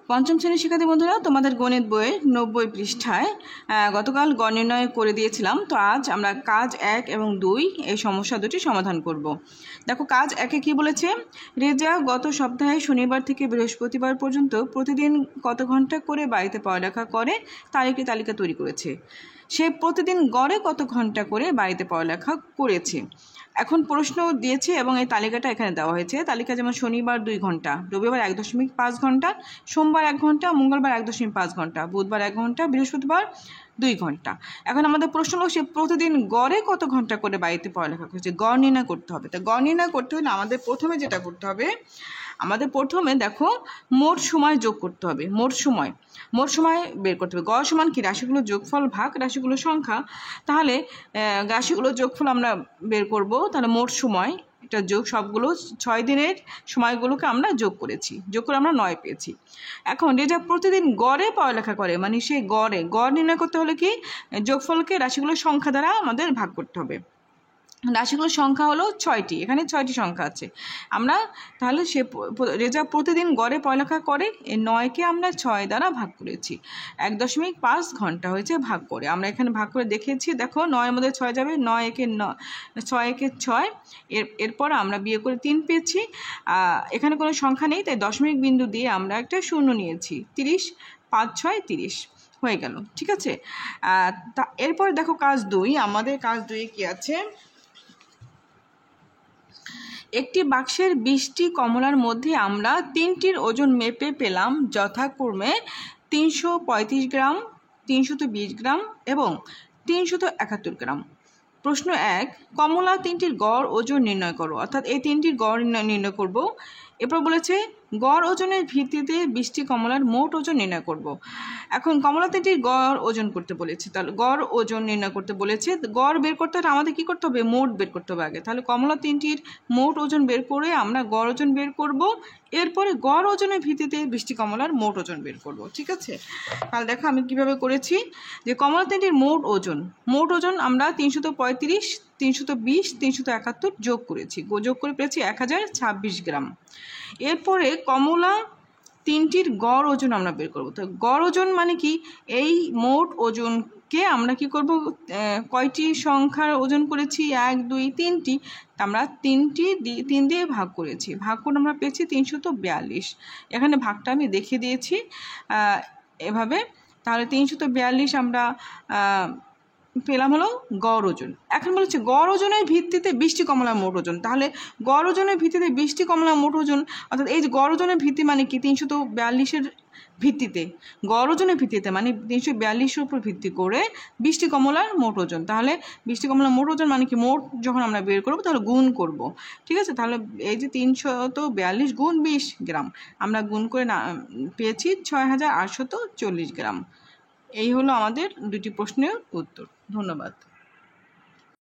পঞ্চম শ্রেণীর শিক্ষার্থী বন্ধুরা, তোমাদের গণিত বইয়ের 90 পৃষ্ঠায় গতকাল গড় নির্ণয় করে দিয়েছিলাম। তো আজ আমরা কাজ 1 এবং 2 এই সমস্যা দুটি সমাধান করব। দেখো, কাজ 1-এ কি বলেছে? রেজা গত সপ্তাহে শনিবার থেকে বৃহস্পতিবার পর্যন্ত প্রতিদিন কত ঘন্টা করে বাড়িতে পড়ালেখা করে তার একটি তালিকা তৈরি করেছে। সে প্রতিদিন গড়ে কত ঘন্টা করে বাড়িতে পড়ালেখা করেছে। এখন প্রশ্ন দিয়েছে এবং এই তালিকাটা এখানে দেওয়া হয়েছে। তালিকা যেমন শনিবার 2 ঘন্টা, রবিবার 1.5 ঘন্টা, সোমবার 1 ঘন্টা, মঙ্গলবার 1.5 ঘন্টা, বুধবার 1 ঘন্টা, বৃহস্পতিবার 2 ঘন্টা। এখন আমাদের প্রশ্ন হলো সে প্রতিদিন গড়ে কত ঘন্টা করে বাড়িতে পড়ালেখা করছে, গড় নির্ণয় করতে হবে। তা গড় নির্ণয় করতে হলে আমাদের প্রথমে যেটা করতে হবে, আমাদের প্রথমে দেখো মোট সময় যোগ করতে হবে। মোট সময় বের করতে হবে। গড় সমান কি? রাশিগুলো যোগফল ভাগ রাশিগুলো সংখ্যা। তাহলে রাশিগুলো যোগফল আমরা বের করব। তাহলে মোট সময় এটা যোগ, সবগুলো 6 দিনের সময়গুলোকে আমরা যোগ করেছি, যোগ করে আমরা 9 পেয়েছি। এখন রেজা প্রতিদিন গড়ে পড়ালেখা করে, মানে সে গড় নির্ণয় করতে হলে কি যোগফলকে রাশিগুলোর সংখ্যা দ্বারা আমাদের ভাগ করতে হবে। রাশিগুলোর সংখ্যা হলো 6টি, এখানে 6টি সংখ্যা আছে। আমরা তাহলে রেজা প্রতিদিন গড়ে পড়ালেখা করে, এই 9কে আমরা 6 দ্বারা ভাগ করেছি। 1.5 ঘন্টা হয়েছে ভাগ করে। আমরা এখানে ভাগ করে দেখিয়েছি। দেখো 9-এর মধ্যে 6 যাবে, 9 একে 6। এরপর আমরা বিয়োগ করে 3 পেয়েছি। এখানে কোনো সংখ্যা নেই, তাই দশমিক বিন্দু দিয়ে আমরা একটা শূন্য নিয়েছি। 30, 5, 6, 30 হয়ে গেল। ঠিক আছে। এরপর দেখো কাজ 2। আমাদের কাজ 2-এ কি আছে? একটি বাক্সের 20টি কমলার মধ্যে আমরা 3টির ওজন মেপে পেলাম যথাক্রমে 335 গ্রাম, 320 গ্রাম এবং 371 গ্রাম। প্রশ্ন 1, কমলা 3টির গড় ওজন নির্ণয় করো। অর্থাৎ এই 3টির গড় নির্ণয় করব। এরপর বলেছে গড় ওজনের ভিত্তিতে 20টি কমলার মোট ওজন নির্ণয় করব। এখন কমলা 3টির গড় ওজন করতে বলেছে, তাহলে গড় ওজন নির্ণয় করতে বলেছে। গড় বের করতে হলে আমাদের কী করতে হবে? মোট বের করতে হবে আগে। তাহলে কমলা 3টির মোট ওজন বের করে আমরা গড় ওজন বের করব। এরপরে গড় ওজনের ভিত্তিতে 20টি কমলার মোট ওজন বের করব। ঠিক আছে। তাহলে দেখো আমি কিভাবে করেছি, যে কমলা 3টির মোট ওজন আমরা 335, 320, 371 যোগ করেছি। যোগ করে পেয়েছি 1026 গ্রাম। এরপরে কমলা 3টির গড় ওজন আমরা বের করব। তো গড় ওজন মানে কি? এই মোট ওজনকে আমরা কি করব, কয়টি সংখ্যার ওজন করেছি? 1, 2, 3টি। আমরা 3 দিয়ে ভাগ করেছি। ভাগ করে আমরা পেয়েছি 342। এখানে ভাগটা আমি দেখিয়ে দিয়েছি এভাবে। তাহলে 342 আমরা পেলাম হলো গড় ওজন। এখন বলেছে গড় ওজনের ভিত্তিতে 20টি কমলার মোট ওজন। তাহলে গড় ওজনের ভিত্তিতে 20টি কমলার মোট ওজন, অর্থাৎ এই যে গড় ওজনের ভিত্তি মানে কি? 342-এর ভিত্তিতে, গড় ওজনের ভিত্তিতে মানে 342-এর উপর ভিত্তি করে 20টি কমলার মোট ওজন। তাহলে 20টি কমলার মোট ওজন মানে কি? মোট যখন আমরা বের করব তাহলে গুণ করব। ঠিক আছে। তাহলে এই যে 342 গুণ 20 গ্রাম, আমরা গুণ করে পেয়েছি 6840 গ্রাম। এই হলো আমাদের 2টি প্রশ্নের উত্তর। ধন্যবাদ।